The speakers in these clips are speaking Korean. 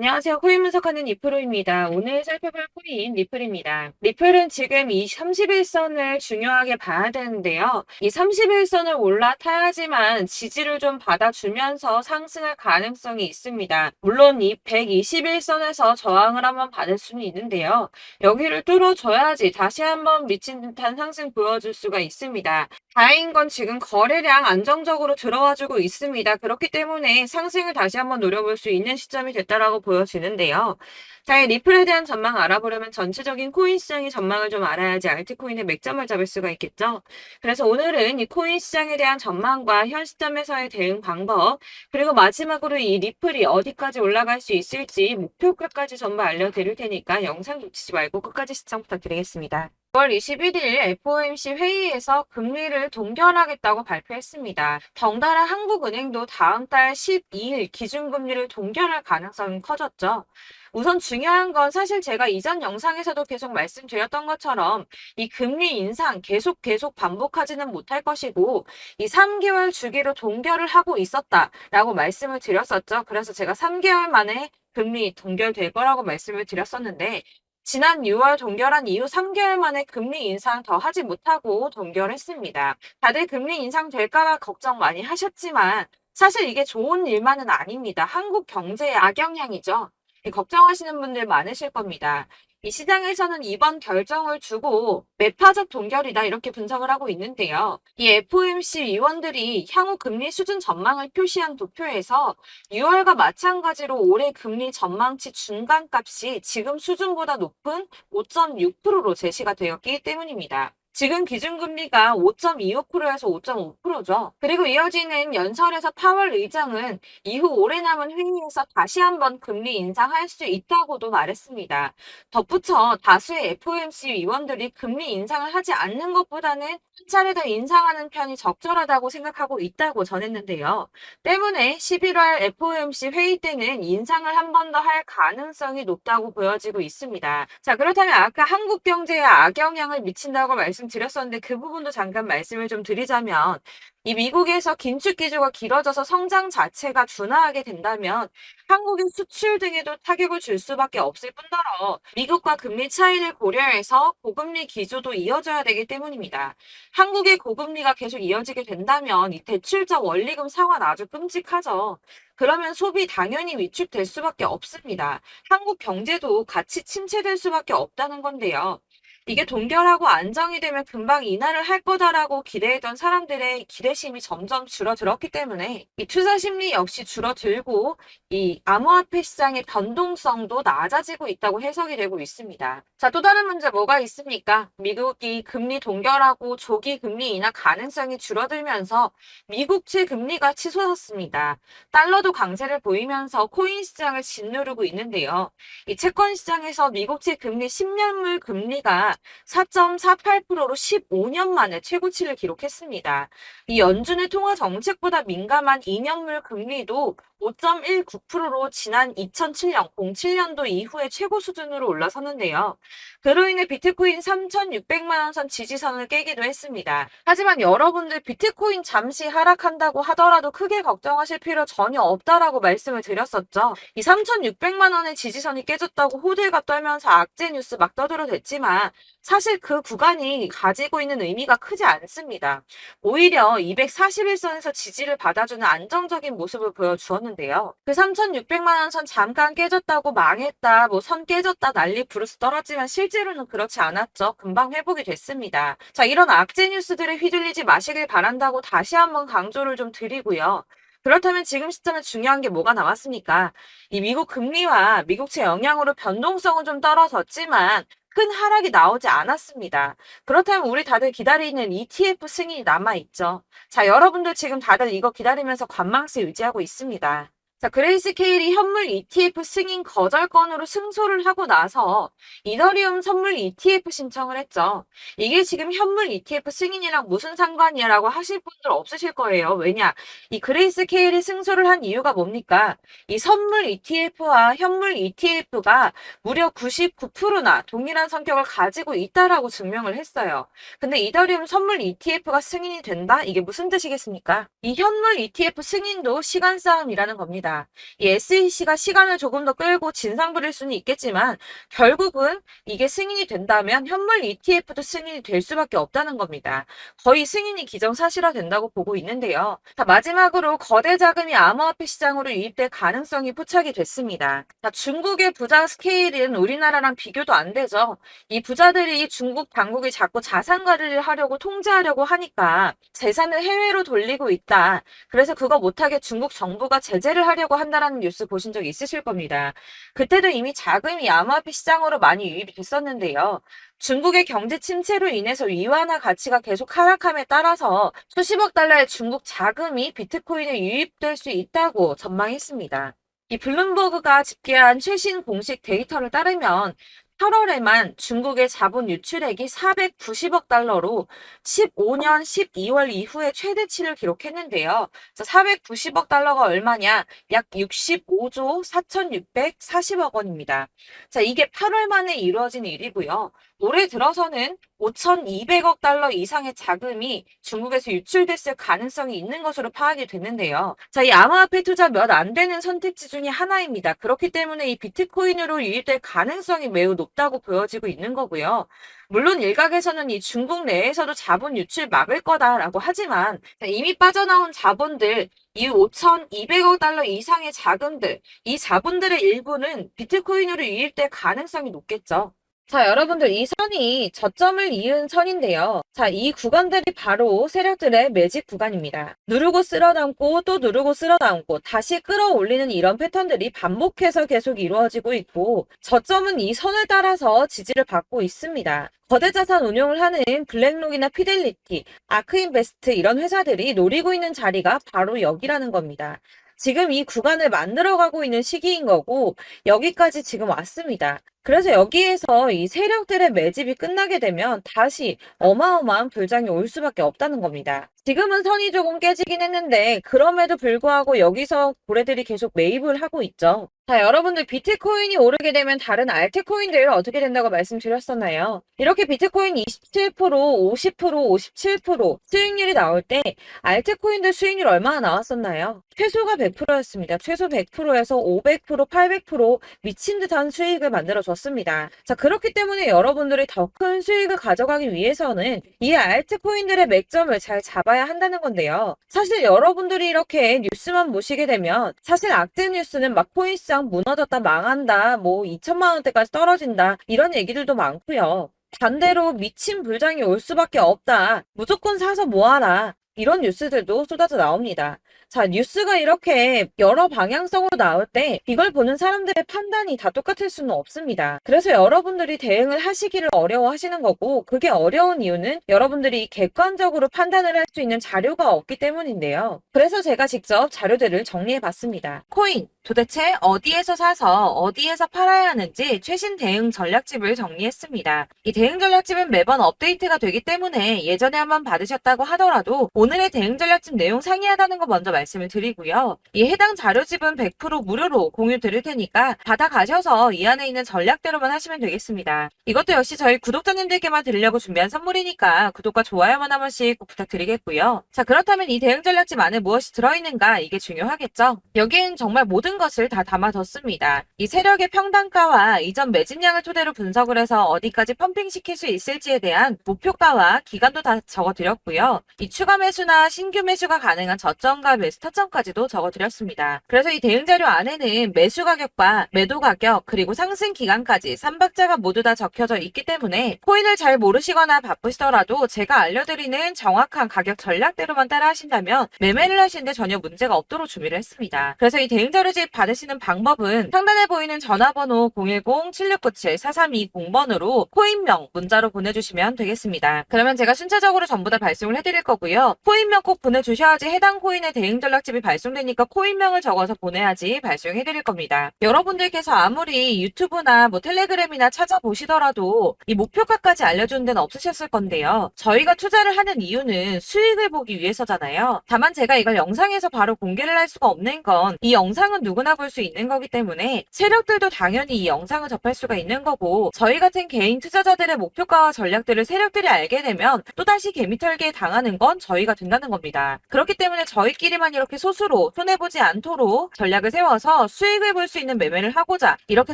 안녕하세요. 코인 분석하는 이프로입니다. 오늘 살펴볼 코인 리플입니다. 리플은 지금 이 31선을 중요하게 봐야 되는데요. 이 31선을 올라타야지만 지지를 좀 받아주면서 상승할 가능성이 있습니다. 물론 이 121선에서 저항을 한번 받을 수는 있는데요. 여기를 뚫어줘야지 다시 한번 미친 듯한 상승 보여줄 수가 있습니다. 다행인 건 지금 거래량 안정적으로 들어와주고 있습니다. 그렇기 때문에 상승을 다시 한번 노려볼 수 있는 시점이 됐다라고 보여지는데요. 자, 이 리플에 대한 전망 알아보려면 전체적인 코인 시장의 전망을 좀 알아야지 알트코인의 맥점을 잡을 수가 있겠죠. 그래서 오늘은 이 코인 시장에 대한 전망과 현 시점에서의 대응 방법, 그리고 마지막으로 이 리플이 어디까지 올라갈 수 있을지 목표가까지 전부 알려드릴 테니까 영상 놓치지 말고 끝까지 시청 부탁드리겠습니다. 9월 21일 FOMC 회의에서 금리를 동결하겠다고 발표했습니다. 덩달아 한국은행도 다음 달 12일 기준금리를 동결할 가능성이 커졌죠. 우선 중요한 건 사실 제가 이전 영상에서도 계속 말씀드렸던 것처럼 이 금리 인상 계속 반복하지는 못할 것이고 이 3개월 주기로 동결을 하고 있었다라고 말씀을 드렸었죠. 그래서 제가 3개월 만에 금리 동결될 거라고 말씀을 드렸었는데 지난 6월 동결한 이후 3개월 만에 금리 인상 더 하지 못하고 동결했습니다. 다들 금리 인상 될까봐 걱정 많이 하셨지만 사실 이게 좋은 일만은 아닙니다. 한국 경제에 악영향이죠. 걱정하시는 분들 많으실 겁니다. 이 시장에서는 이번 결정을 두고 매파적 동결이다 이렇게 분석을 하고 있는데요. 이 FOMC 위원들이 향후 금리 수준 전망을 표시한 도표에서 6월과 마찬가지로 올해 금리 전망치 중간값이 지금 수준보다 높은 5.6%로 제시가 되었기 때문입니다. 지금 기준금리가 5.25%에서 5.5%죠. 그리고 이어지는 연설에서 파월 의장은 이후 오래 남은 회의에서 다시 한번 금리 인상할 수 있다고도 말했습니다. 덧붙여 다수의 FOMC 위원들이 금리 인상을 하지 않는 것보다는 한 차례 더 인상하는 편이 적절하다고 생각하고 있다고 전했는데요. 때문에 11월 FOMC 회의 때는 인상을 한 번 더 할 가능성이 높다고 보여지고 있습니다. 자, 그렇다면 아까 한국 경제에 악영향을 미친다고 말씀드렸었는데 그 부분도 잠깐 말씀을 좀 드리자면 이 미국에서 긴축 기조가 길어져서 성장 자체가 둔화하게 된다면 한국의 수출 등에도 타격을 줄 수밖에 없을 뿐더러 미국과 금리 차이를 고려해서 고금리 기조도 이어져야 되기 때문입니다. 한국의 고금리가 계속 이어지게 된다면 이 대출적 원리금 상환 아주 끔찍하죠. 그러면 소비 당연히 위축될 수밖에 없습니다. 한국 경제도 같이 침체될 수밖에 없다는 건데요. 이게 동결하고 안정이 되면 금방 인하를 할 거다라고 기대했던 사람들의 기대심이 점점 줄어들었기 때문에 이 투자 심리 역시 줄어들고 이 암호화폐 시장의 변동성도 낮아지고 있다고 해석이 되고 있습니다. 자, 또 다른 문제 뭐가 있습니까? 미국이 금리 동결하고 조기 금리 인하 가능성이 줄어들면서 미국채 금리가 치솟았습니다. 달러도 강세를 보이면서 코인 시장을 짓누르고 있는데요. 이 채권 시장에서 미국채 금리 10년물 금리가 4.48%로 15년 만에 최고치를 기록했습니다. 이 연준의 통화 정책보다 민감한 2년물 금리도 5.19%로 지난 07년도 이후에 최고 수준으로 올라섰는데요. 그로 인해 비트코인 3,600만 원 선 지지선을 깨기도 했습니다. 하지만 여러분들 비트코인 잠시 하락한다고 하더라도 크게 걱정하실 필요 전혀 없다라고 말씀을 드렸었죠. 이 3,600만 원의 지지선이 깨졌다고 호들갑 떨면서 악재 뉴스 막 떠들어댔지만 사실 그 구간이 가지고 있는 의미가 크지 않습니다. 오히려 241선에서 지지를 받아주는 안정적인 모습을 보여주었는데요. 그 3,600만 원 선 잠깐 깨졌다고 망했다, 뭐 선 깨졌다 난리 부르스 떨었지만 실제로는 그렇지 않았죠. 금방 회복이 됐습니다. 자, 이런 악재 뉴스들에 휘둘리지 마시길 바란다고 다시 한번 강조를 좀 드리고요. 그렇다면 지금 시점에 중요한 게 뭐가 남았습니까? 이 미국 금리와 미국채 영향으로 변동성은 좀 떨어졌지만 큰 하락이 나오지 않았습니다. 그렇다면 우리 다들 기다리는 ETF 승인이 남아있죠. 자, 여러분들 지금 다들 이거 기다리면서 관망세 유지하고 있습니다. 자, 그레이스케일이 현물 ETF 승인 거절 건으로 승소를 하고 나서 이더리움 선물 ETF 신청을 했죠. 이게 지금 현물 ETF 승인이랑 무슨 상관이야 라고 하실 분들 없으실 거예요. 왜냐? 이 그레이스케일이 승소를 한 이유가 뭡니까? 이 선물 ETF와 현물 ETF가 무려 99%나 동일한 성격을 가지고 있다라고 증명을 했어요. 근데 이더리움 선물 ETF가 승인이 된다? 이게 무슨 뜻이겠습니까? 이 현물 ETF 승인도 시간 싸움이라는 겁니다. 있습니다. 이 SEC가 시간을 조금 더 끌고 진상 부릴 수는 있겠지만 결국은 이게 승인이 된다면 현물 ETF도 승인이 될 수밖에 없다는 겁니다. 거의 승인이 기정사실화 된다고 보고 있는데요. 자, 마지막으로 거대 자금이 암호화폐 시장으로 유입될 가능성이 포착이 됐습니다. 자, 중국의 부자 스케일은 우리나라랑 비교도 안 되죠. 이 부자들이 중국 당국이 자꾸 자산 관리를 하려고 통제하려고 하니까 재산을 해외로 돌리고 있다. 그래서 그거 못하게 중국 정부가 제재를 하려고 한다라는 뉴스 보신 적 있으실 겁니다. 그때도 이미 자금이 암호화폐 시장으로 많이 유입이 됐었는데요. 중국의 경제 침체로 인해서 위안화 가치가 계속 하락함에 따라서 수십억 달러의 중국 자금이 비트코인에 유입될 수 있다고 전망했습니다. 이 블룸버그가 집계한 최신 공식 데이터를 따르면 8월에만 중국의 자본 유출액이 490억 달러로 15년 12월 이후에 최대치를 기록했는데요. 490억 달러가 얼마냐? 약 65조 4,640억 원입니다. 자, 이게 8월 만에 이루어진 일이고요. 올해 들어서는 5,200억 달러 이상의 자금이 중국에서 유출됐을 가능성이 있는 것으로 파악이 됐는데요. 자, 이 암호화폐 투자 몇 안 되는 선택지 중에 하나입니다. 그렇기 때문에 이 비트코인으로 유입될 가능성이 매우 높다고 보여지고 있는 거고요. 물론 일각에서는 이 중국 내에서도 자본 유출 막을 거다라고 하지만 이미 빠져나온 자본들, 이 5,200억 달러 이상의 자금들, 이 자본들의 일부는 비트코인으로 유입될 가능성이 높겠죠. 자, 여러분들 이 선이 저점을 이은 선인데요. 자, 이 구간들이 바로 세력들의 매집 구간입니다. 누르고 쓸어담고 또 누르고 쓸어담고 다시 끌어올리는 이런 패턴들이 반복해서 계속 이루어지고 있고 저점은 이 선을 따라서 지지를 받고 있습니다. 거대 자산 운용을 하는 블랙록이나 피델리티, 아크인베스트 이런 회사들이 노리고 있는 자리가 바로 여기라는 겁니다. 지금 이 구간을 만들어가고 있는 시기인 거고 여기까지 지금 왔습니다. 그래서 여기에서 이 세력들의 매집이 끝나게 되면 다시 어마어마한 불장이 올 수밖에 없다는 겁니다. 지금은 선이 조금 깨지긴 했는데 그럼에도 불구하고 여기서 고래들이 계속 매입을 하고 있죠. 자, 여러분들 비트코인이 오르게 되면 다른 알트코인들 어떻게 된다고 말씀드렸었나요? 이렇게 비트코인 27%, 50%, 57% 수익률이 나올 때 알트코인들 수익률 얼마나 나왔었나요? 최소가 100%였습니다. 최소 100%에서 500%, 800% 미친 듯한 수익을 만들어줬습니다. 자, 그렇기 때문에 여러분들이 더 큰 수익을 가져가기 위해서는 이 알트코인들의 맥점을 잘 잡아야 한다는 건데요. 사실 여러분들이 이렇게 뉴스만 보시게 되면 사실 악재 뉴스는 막 코인 시장 무너졌다, 망한다, 뭐 2천만 원대까지 떨어진다 이런 얘기들도 많고요. 반대로 미친 불장이 올 수밖에 없다. 무조건 사서 모아라. 이런 뉴스들도 쏟아져 나옵니다. 자, 뉴스가 이렇게 여러 방향성으로 나올 때 이걸 보는 사람들의 판단이 다 똑같을 수는 없습니다. 그래서 여러분들이 대응을 하시기를 어려워하시는 거고 그게 어려운 이유는 여러분들이 객관적으로 판단을 할 수 있는 자료가 없기 때문인데요. 그래서 제가 직접 자료들을 정리해 봤습니다. 코인, 도대체 어디에서 사서 어디에서 팔아야 하는지 최신 대응 전략집을 정리했습니다. 이 대응 전략집은 매번 업데이트가 되기 때문에 예전에 한번 받으셨다고 하더라도 오늘의 대응 전략집 내용 상이하다는 거 먼저 말씀을 드리고요. 이 해당 자료집은 100% 무료로 공유 드릴 테니까 받아가셔서 이 안에 있는 전략대로만 하시면 되겠습니다. 이것도 역시 저희 구독자님들께만 드리려고 준비한 선물이니까 구독과 좋아요만 한 번씩 꼭 부탁드리겠고요. 자, 그렇다면 이 대응 전략집 안에 무엇이 들어있는가 이게 중요하겠죠. 여기엔 정말 모든 것을 다 담아뒀습니다. 이 세력의 평단가와 이전 매집량을 토대로 분석을 해서 어디까지 펌핑시킬 수 있을지에 대한 목표가와 기간도 다 적어드렸고요. 이 추가 매수나 신규 매수가 가능한 저점과 매수 타점까지도 적어드렸습니다. 그래서 이 대응 자료 안에는 매수 가격과 매도 가격 그리고 상승 기간까지 3박자가 모두 다 적혀져 있기 때문에 코인을 잘 모르시거나 바쁘시더라도 제가 알려드리는 정확한 가격 전략대로만 따라 하신다면 매매를 하시는데 전혀 문제가 없도록 준비를 했습니다. 그래서 이 대응 자료집 받으시는 방법은 상단에 보이는 전화번호 010-7697-4320번으로 코인명 문자로 보내주시면 되겠습니다. 그러면 제가 순차적으로 전부 다 발송을 해드릴 거고요. 코인명 꼭 보내주셔야지 해당 코인의 대응 전략집이 발송되니까 코인명을 적어서 보내야지 발송해드릴 겁니다. 여러분들께서 아무리 유튜브나 뭐 텔레그램이나 찾아보시더라도 이 목표가까지 알려주는 데는 없으셨을 건데요. 저희가 투자를 하는 이유는 수익을 보기 위해서잖아요. 다만 제가 이걸 영상에서 바로 공개를 할 수가 없는 건 이 영상은 누구나 볼 수 있는 거기 때문에 세력들도 당연히 이 영상을 접할 수가 있는 거고, 저희 같은 개인 투자자들의 목표가와 전략들을 세력들이 알게 되면 또다시 개미털기에 당하는 건 저희가 된다는 겁니다. 그렇기 때문에 저희끼리만 이렇게 소수로 손해보지 않도록 전략을 세워서 수익을 볼 수 있는 매매를 하고자 이렇게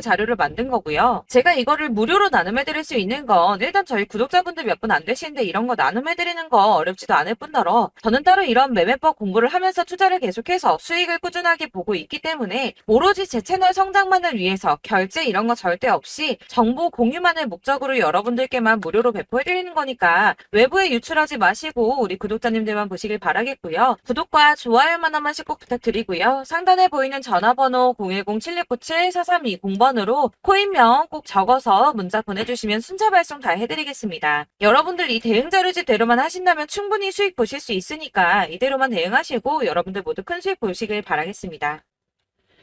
자료를 만든 거고요. 제가 이거를 무료로 나눔해드릴 수 있는 건 일단 저희 구독자분들 몇 분 안 되시는데 이런 거 나눔해드리는 거 어렵지도 않을 뿐더러 저는 따로 이런 매매법 공부를 하면서 투자를 계속해서 수익을 꾸준하게 보고 있기 때문에 오로지 제 채널 성장만을 위해서 결제 이런 거 절대 없이 정보 공유만을 목적으로 여러분들께만 무료로 배포해드리는 거니까 외부에 유출하지 마시고 우리 구독자님들만 보시길 바라겠고요. 구독과 좋아요만 한 번씩 꼭 부탁드리고요. 상단에 보이는 전화번호 010-7697-4320번으로 코인명 꼭 적어서 문자 보내주시면 순차 발송 다 해드리겠습니다. 여러분들 이 대응 자료집대로만 하신다면 충분히 수익 보실 수 있으니까 이대로만 대응하시고 여러분들 모두 큰 수익 보시길 바라겠습니다.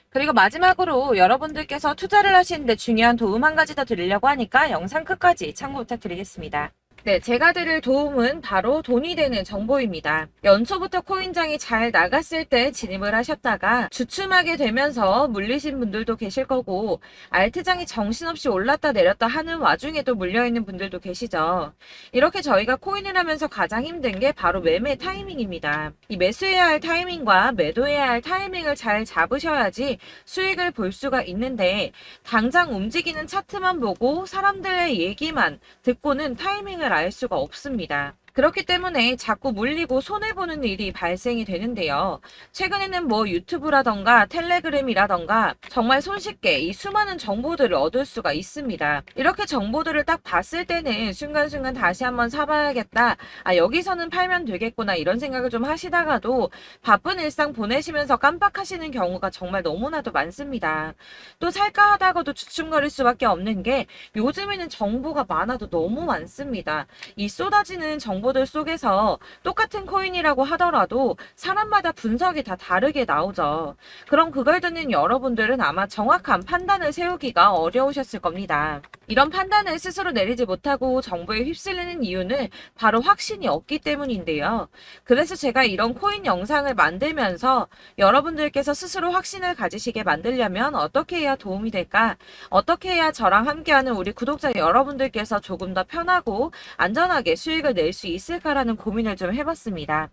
그리고 마지막으로 여러분들께서 투자를 하시는데 중요한 도움 한 가지 더 드리려고 하니까 영상 끝까지 참고 부탁드리겠습니다. 네, 제가 드릴 도움은 바로 돈이 되는 정보입니다. 연초부터 코인장이 잘 나갔을 때 진입을 하셨다가 주춤하게 되면서 물리신 분들도 계실 거고, 알트장이 정신없이 올랐다 내렸다 하는 와중에도 물려있는 분들도 계시죠. 이렇게 저희가 코인을 하면서 가장 힘든 게 바로 매매 타이밍입니다. 이 매수해야 할 타이밍과 매도해야 할 타이밍을 잘 잡으셔야지 수익을 볼 수가 있는데, 당장 움직이는 차트만 보고 사람들의 얘기만 듣고는 타이밍을 알 수가 없습니다. 그렇기 때문에 자꾸 물리고 손해보는 일이 발생이 되는데요. 최근에는 뭐 유튜브라던가 텔레그램이라던가 정말 손쉽게 이 수많은 정보들을 얻을 수가 있습니다. 이렇게 정보들을 딱 봤을 때는 순간순간 다시 한번 사봐야겠다. 아, 여기서는 팔면 되겠구나 이런 생각을 좀 하시다가도 바쁜 일상 보내시면서 깜빡하시는 경우가 정말 너무나도 많습니다. 또 살까 하다가도 주춤거릴 수밖에 없는 게 요즘에는 정보가 많아도 너무 많습니다. 이 쏟아지는 정보들 속에서 똑같은 코인이라고 하더라도 사람마다 분석이 다 다르게 나오죠. 그럼 그걸 듣는 여러분들은 아마 정확한 판단을 세우기가 어려우셨을 겁니다. 이런 판단을 스스로 내리지 못하고 정보에 휩쓸리는 이유는 바로 확신이 없기 때문인데요. 그래서 제가 이런 코인 영상을 만들면서 여러분들께서 스스로 확신을 가지시게 만들려면 어떻게 해야 도움이 될까? 어떻게 해야 저랑 함께하는 우리 구독자 여러분들께서 조금 더 편하고 안전하게 수익을 낼 수 있을까라는 고민을 좀 해봤습니다.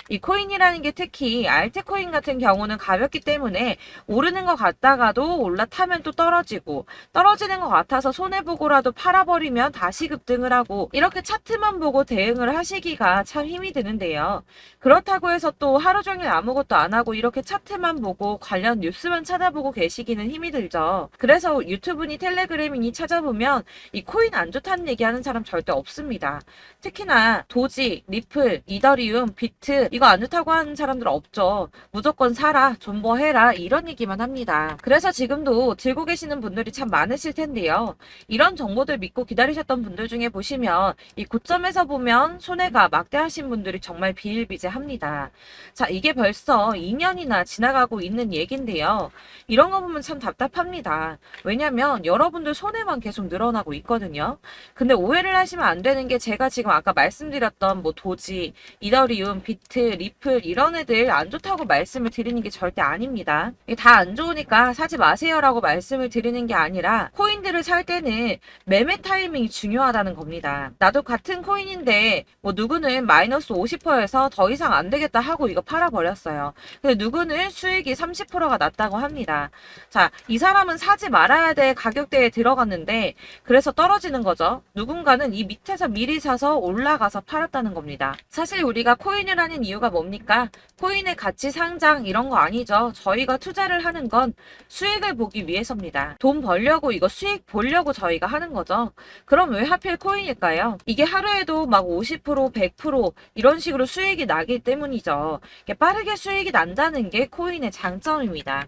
이 코인이라는 게 특히 알트코인 같은 경우는 가볍기 때문에 오르는 것 같다가도 올라타면 또 떨어지고, 떨어지는 것 같아서 손해보고라도 팔아버리면 다시 급등을 하고, 이렇게 차트만 보고 대응을 하시기가 참 힘이 드는데요. 그렇다고 해서 또 하루 종일 아무것도 안 하고 이렇게 차트만 보고 관련 뉴스만 찾아보고 계시기는 힘이 들죠. 그래서 유튜브니 텔레그램이니 찾아보면 이 코인 안 좋다는 얘기하는 사람 절대 없습니다. 특히나 도지, 리플, 이더리움, 비트 이거 안 좋다고 하는 사람들 없죠. 무조건 사라, 존버해라 이런 얘기만 합니다. 그래서 지금도 들고 계시는 분들이 참 많으실 텐데요. 이런 정보들 믿고 기다리셨던 분들 중에 보시면 이 고점에서 보면 손해가 막대하신 분들이 정말 비일비재합니다. 자, 이게 벌써 2년이나 지나가고 있는 얘긴데요. 이런 거 보면 참 답답합니다. 왜냐면 여러분들 손해만 계속 늘어나고 있거든요. 근데 오해를 하시면 안 되는 게 제가 지금 아까 말씀드렸던 뭐 도지, 이더리움, 비트, 리플 이런 애들 안 좋다고 말씀을 드리는 게 절대 아닙니다. 이게 다 안 좋으니까 사지 마세요라고 말씀을 드리는 게 아니라 코인들을 살 때는 매매 타이밍이 중요하다는 겁니다. 나도 같은 코인인데 뭐 누구는 마이너스 50%에서 더 이상 안 되겠다 하고 이거 팔아버렸어요. 근데 누구는 수익이 30%가 났다고 합니다. 자, 이 사람은 사지 말아야 될 가격대에 들어갔는데 그래서 떨어지는 거죠. 누군가는 이 밑에서 미리 사서 올라가서 팔았다는 겁니다. 사실 우리가 코인을 하는 이유가 뭡니까? 코인의 가치 상장 이런 거 아니죠. 저희가 투자를 하는 건 수익을 보기 위해서입니다. 돈 벌려고 이거 수익 보려고 저희가 하는 거죠. 그럼 왜 하필 코인일까요? 이게 하루에도 막 50%, 100% 이런 식으로 수익이 나기 때문이죠. 빠르게 수익이 난다는 게 코인의 장점입니다.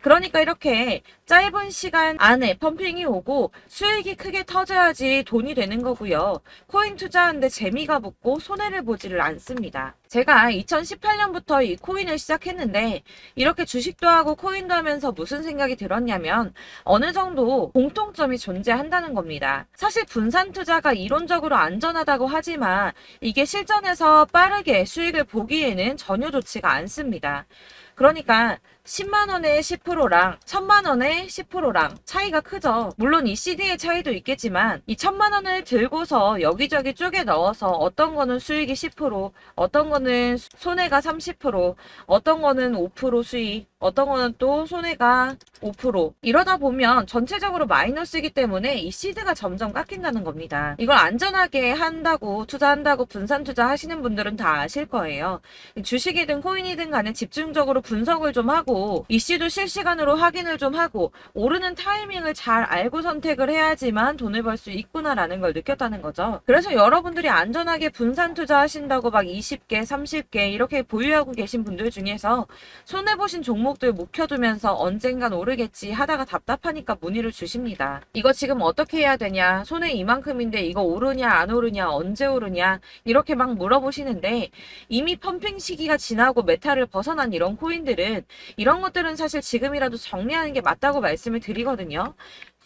그러니까 이렇게 짧은 시간 안에 펌핑이 오고 수익이 크게 터져야지 돈이 되는 거고요. 코인 투자하는데 재미가 붙고 손해를 보지를 않습니다. 제가 2018년부터 이 코인을 시작했는데 이렇게 주식도 하고 코인도 하면서 무슨 생각이 들었냐면 어느 정도 공통점이 존재한다는 겁니다. 사실 분산 투자가 이론적으로 안전하다고 하지만 이게 실전에서 빠르게 수익을 보기에는 전혀 좋지가 않습니다. 그러니까 10만원에 10%랑 1000만원에 10%랑 차이가 크죠. 물론 이 CD의 차이도 있겠지만 이 1000만원을 들고서 여기저기 쪼개 넣어서 어떤 거는 수익이 10%, 어떤 거는 손해가 30%, 어떤 거는 5% 수익, 어떤 거는 또 손해가 5%. 이러다 보면 전체적으로 마이너스이기 때문에 이 시드가 점점 깎인다는 겁니다. 이걸 안전하게 한다고 투자한다고 분산 투자하시는 분들은 다 아실 거예요. 주식이든 코인이든 간에 집중적으로 분석을 좀 하고 이슈도 실시간으로 확인을 좀 하고 오르는 타이밍을 잘 알고 선택을 해야지만 돈을 벌 수 있구나라는 걸 느꼈다는 거죠. 그래서 여러분들이 안전하게 분산 투자하신다고 막 20개, 30개 이렇게 보유하고 계신 분들 중에서 손해보신 종목들 묵혀두면서 언젠간 오르겠지 하다가 답답하니까 문의를 주십니다. 이거 지금 어떻게 해야 되냐? 손해 이만큼인데 이거 오르냐 안 오르냐 언제 오르냐 이렇게 막 물어보시는데 이미 펌핑 시기가 지나고 메타를 벗어난 이런 코인들은 이런 것들은 사실 지금이라도 정리하는 게 맞다고 말씀을 드리거든요.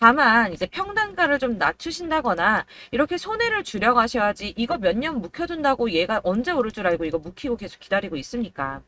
다만 이제 평단가를 좀 낮추신다거나 이렇게 손해를 줄여가셔야지 이거 몇 년 묵혀둔다고 얘가 언제 오를 줄 알고 이거 묵히고 계속 기다리고 있습니까?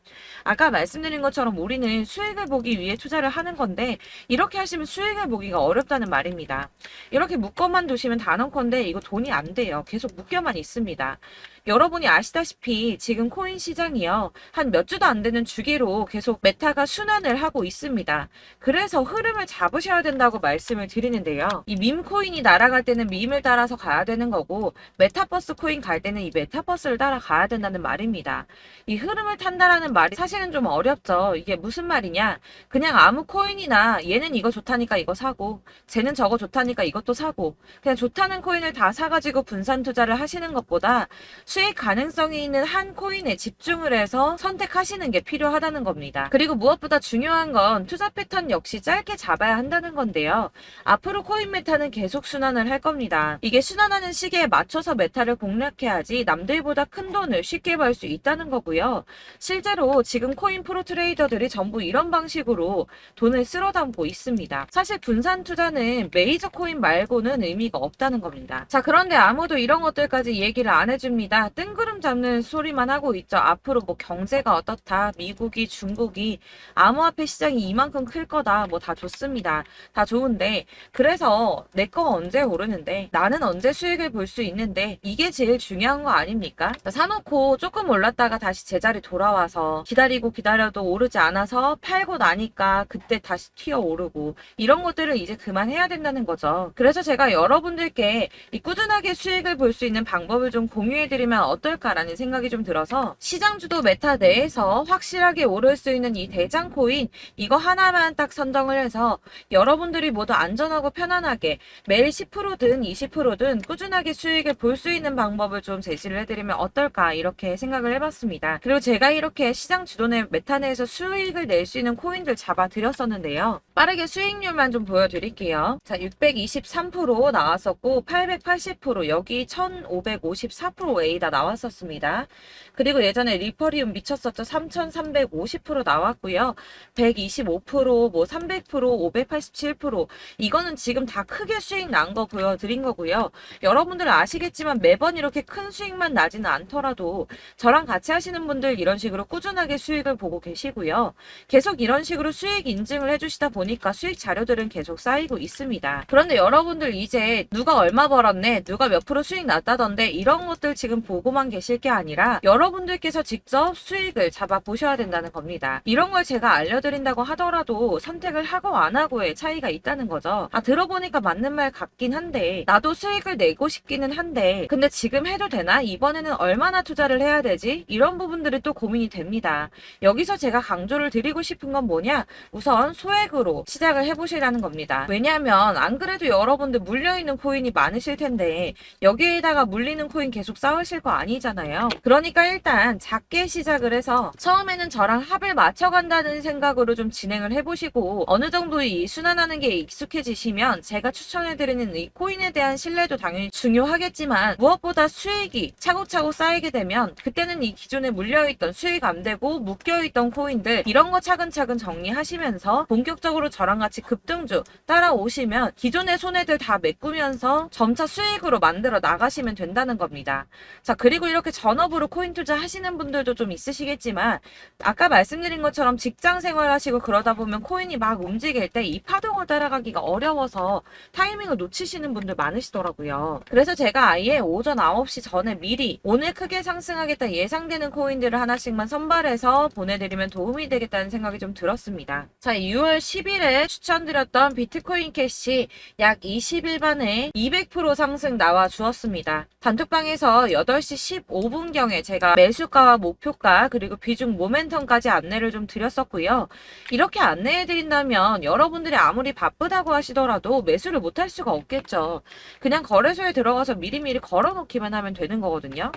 아까 말씀드린 것처럼 우리는 수익을 보기 위해 투자를 하는 건데 이렇게 하시면 수익을 보기가 어렵다는 말입니다. 이렇게 묶어만 두시면 단언컨대 이거 돈이 안 돼요. 계속 묶여만 있습니다. 여러분이 아시다시피 지금 코인 시장이요. 한 몇 주도 안 되는 주기로 계속 메타가 순환을 하고 있습니다. 그래서 흐름을 잡으셔야 된다고 말씀을 드리는데요. 이 밈 코인이 날아갈 때는 밈을 따라서 가야 되는 거고 메타버스 코인 갈 때는 이 메타버스를 따라가야 된다는 말입니다. 이 흐름을 탄다라는 말이 사실은 좀 어렵죠. 이게 무슨 말이냐? 그냥 아무 코인이나 얘는 이거 좋다니까 이거 사고 쟤는 저거 좋다니까 이것도 사고 그냥 좋다는 코인을 다 사가지고 분산 투자를 하시는 것보다 수익 가능성이 있는 한 코인에 집중을 해서 선택하시는 게 필요하다는 겁니다. 그리고 무엇보다 중요한 건 투자 패턴 역시 짧게 잡아야 한다는 건데요. 앞으로 코인 메타는 계속 순환을 할 겁니다. 이게 순환하는 시기에 맞춰서 메타를 공략해야지 남들보다 큰 돈을 쉽게 벌 수 있다는 거고요. 실제로 지금 코인 프로 트레이더들이 전부 이런 방식으로 돈을 쓸어 담고 있습니다. 사실 분산 투자는 메이저 코인 말고는 의미가 없다는 겁니다. 자, 그런데 아무도 이런 것들까지 얘기를 안 해줍니다. 뜬구름 잡는 소리만 하고 있죠. 앞으로 뭐 경제가 어떻다, 미국이, 중국이, 암호화폐 시장이 이만큼 클 거다, 뭐 다 좋습니다. 다 좋은데 그래서 내 거 언제 오르는데 나는 언제 수익을 볼 수 있는데 이게 제일 중요한 거 아닙니까? 사놓고 조금 올랐다가 다시 제자리 돌아와서 기다리고 기다려도 오르지 않아서 팔고 나니까 그때 다시 튀어 오르고 이런 것들을 이제 그만해야 된다는 거죠. 그래서 제가 여러분들께 이 꾸준하게 수익을 볼 수 있는 방법을 좀 공유해드리면 어떨까라는 생각이 좀 들어서 시장주도 메타 내에서 확실하게 오를 수 있는 이 대장 코인 이거 하나만 딱 선정을 해서 여러분들이 모두 안전하고 편안하게 매일 10%든 20%든 꾸준하게 수익을 볼 수 있는 방법을 좀 제시를 해드리면 어떨까 이렇게 생각을 해봤습니다. 그리고 제가 이렇게 시장 주도내 메타 내에서 수익을 낼 수 있는 코인들 잡아드렸었는데요. 빠르게 수익률만 좀 보여드릴게요. 자, 623% 나왔었고 880% 여기 1554% A다 나왔었습니다. 그리고 예전에 리퍼리움 미쳤었죠. 3350% 나왔고요. 125%, 뭐 300%, 587% 이거는 지금 다 크게 수익 난 거 보여드린 거고요. 여러분들 아시겠지만 매번 이렇게 큰 수익만 나지는 않더라도 저랑 같이 하시는 분들 이런 식으로 꾸준하게 수익을 보고 계시고요. 계속 이런 식으로 수익 인증을 해주시다 보니까 수익 자료들은 계속 쌓이고 있습니다. 그런데 여러분들 이제 누가 얼마 벌었네, 누가 몇 프로 수익 났다던데 이런 것들 지금 보고만 계실 게 아니라 여러분들께서 직접 수익을 잡아 보셔야 된다는 겁니다. 이런 걸 제가 알려드린다고 하더라도 선택을 하고 안 하고의 차이가 있다는 거죠. 아, 들어보니까 맞는 말 같긴 한데 나도 수익을 내고 싶기는 한데 근데 지금 해도 되나? 이번에는 얼마나 투자를 해야 되지? 이런 부분들이 또 고민이 됩니다. 여기서 제가 강조를 드리고 싶은 건 뭐냐? 우선 소액으로 시작을 해보시라는 겁니다. 왜냐하면 안 그래도 여러분들 물려있는 코인이 많으실 텐데 여기에다가 물리는 코인 계속 쌓으실 거 아니잖아요. 그러니까 일단 작게 시작을 해서 처음에는 저랑 합을 맞춰간다는 생각으로 좀 진행을 해보시고 어느 정도 이 순환하는 게 익숙해지 좋아지시면 제가 추천해드리는 이 코인에 대한 신뢰도 당연히 중요하겠지만 무엇보다 수익이 차곡차곡 쌓이게 되면 그때는 이 기존에 물려있던 수익 안 되고 묶여있던 코인들 이런 거 차근차근 정리하시면서 본격적으로 저랑 같이 급등주 따라오시면 기존의 손해들 다 메꾸면서 점차 수익으로 만들어 나가시면 된다는 겁니다. 자, 그리고 이렇게 전업으로 코인 투자 하시는 분들도 좀 있으시겠지만 아까 말씀드린 것처럼 직장 생활하시고 그러다 보면 코인이 막 움직일 때 이 파동을 따라가기가 어려워서 타이밍을 놓치시는 분들 많으시더라고요. 그래서 제가 아예 오전 9시 전에 미리 오늘 크게 상승하겠다 예상되는 코인들을 하나씩만 선발해서 보내드리면 도움이 되겠다는 생각이 좀 들었습니다. 자, 6월 10일에 추천드렸던 비트코인 캐시 약 20일 만에 200% 상승 나와 주었습니다. 단톡방에서 8시 15분경에 제가 매수가와 목표가 그리고 비중 모멘텀까지 안내를 좀 드렸었고요. 이렇게 안내해드린다면 여러분들이 아무리 바쁘다고 하시더라도 매수를 못할 수가 없겠죠. 그냥 거래소에 들어가서 미리미리 걸어놓기만 하면 되는 거거든요.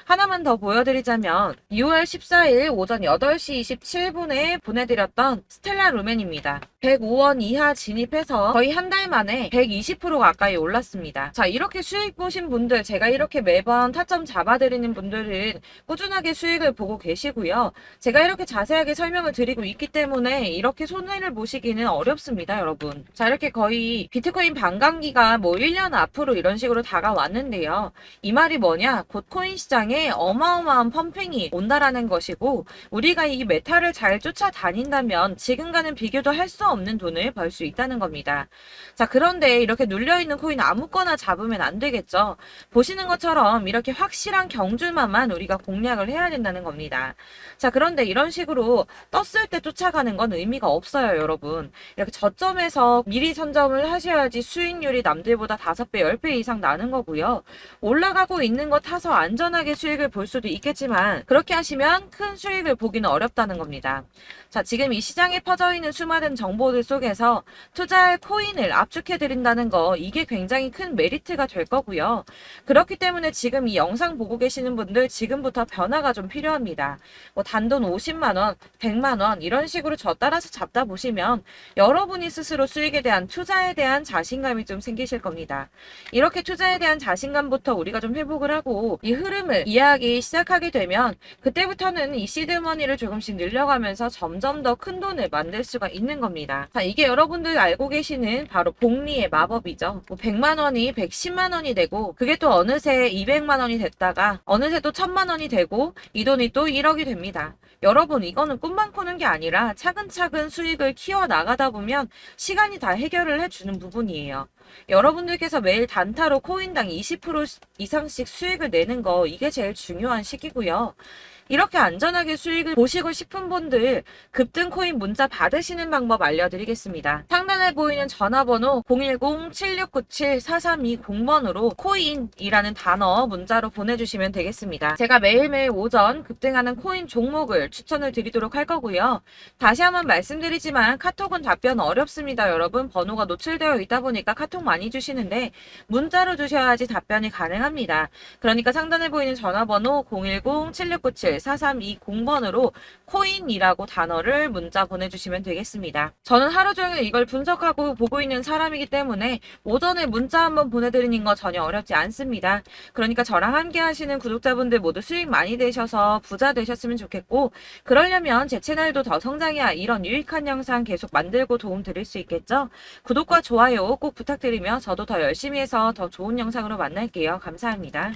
하나만 더 보여드리자면 6월 14일 오전 8시 27분에 보내드렸던 스텔라 루멘입니다. 105원 이하 진입해서 거의 한 달 만에 120% 가까이 올랐습니다. 자, 이렇게 수익 보신 분들, 제가 이렇게 매번 타점 잡아드리는 분들은 꾸준하게 수익을 보고 계시고요. 제가 이렇게 자세하게 설명을 드리고 있기 때문에 이렇게 손해를 보시기는 어렵습니다, 여러분. 자, 이렇게 거의 비트코인 반감기가 뭐 1년 앞으로 이런 식으로 다가왔는데요. 이 말이 뭐냐? 곧 코인 시장에 어마어마한 펌핑이 온다라는 것이고 우리가 이 메타를 잘 쫓아다닌다면 지금과는 비교도 할 수 없는 돈을 벌 수 있다는 겁니다. 자, 그런데 이렇게 눌려있는 코인 아무거나 잡으면 안 되겠죠. 보시는 것처럼 이렇게 확실한 경주만만 우리가 공략을 해야 된다는 겁니다. 자, 그런데 이런 식으로 떴을 때 쫓아가는 건 의미가 없어요, 여러분. 이렇게 저점에서 미리 선점을 하셔야지 수익률이 남들보다 5배, 10배 이상 나는 거고요. 올라가고 있는 거 타서 안전하게 수익을 볼 수도 있겠지만 그렇게 하시면 큰 수익을 보기는 어렵다는 겁니다. 자, 지금 이 시장에 퍼져 있는 수많은 정보들 속에서 투자할 코인을 압축해 드린다는 거 이게 굉장히 큰 메리트가 될 거고요. 그렇기 때문에 지금 이 영상 보고 계시는 분들 지금부터 변화가 좀 필요합니다. 뭐 단돈 50만 원, 100만 원 이런 식으로 저 따라서 잡다 보시면 여러분이 스스로 수익에 대한 투자에 대한 자신감이 좀 생기실 겁니다. 이렇게 투자에 대한 자신감부터 우리가 좀 회복을 하고 이 흐름을 이해하기 시작하게 되면 그때부터는 이 시드머니를 조금씩 늘려가면서 점점 더 큰 돈을 만들 수가 있는 겁니다. 자, 이게 여러분들 알고 계시는 바로 복리의 마법이죠. 뭐 100만 원이 110만 원이 되고 그게 또 어느새 200만 원이 됐다가 어느새 또 1000만 원이 되고 이 돈이 또 1억이 됩니다. 여러분, 이거는 꿈만 꾸는 게 아니라 차근차근 수익을 키워 나가다 보면 시간이 다 해결을 해주는 부분이에요. 여러분들께서 매일 단타로 코인당 20% 이상씩 수익을 내는 거 이게 제일 중요한 시기고요. 이렇게 안전하게 수익을 보시고 싶은 분들 급등 코인 문자 받으시는 방법 알려드리겠습니다. 상단에 보이는 전화번호 010-7697-4320번으로 코인이라는 단어 문자로 보내주시면 되겠습니다. 제가 매일매일 오전 급등하는 코인 종목을 추천을 드리도록 할 거고요. 다시 한번 말씀드리지만 카톡은 답변 어렵습니다. 여러분, 번호가 노출되어 있다 보니까 카톡 많이 주시는데 문자로 주셔야지 답변이 가능합니다. 그러니까 상단에 보이는 전화번호 010-7697-4320번으로 코인이라고 단어를 문자 보내주시면 되겠습니다. 저는 하루 종일 이걸 분석하고 보고 있는 사람이기 때문에 오전에 문자 한번 보내드리는 거 전혀 어렵지 않습니다. 그러니까 저랑 함께 하시는 구독자분들 모두 수익 많이 되셔서 부자 되셨으면 좋겠고 그러려면 제 채널도 더 성장해야 이런 유익한 영상 계속 만들고 도움 드릴 수 있겠죠? 구독과 좋아요 꼭 부탁드리며 저도 더 열심히 해서 더 좋은 영상으로 만날게요. 감사합니다.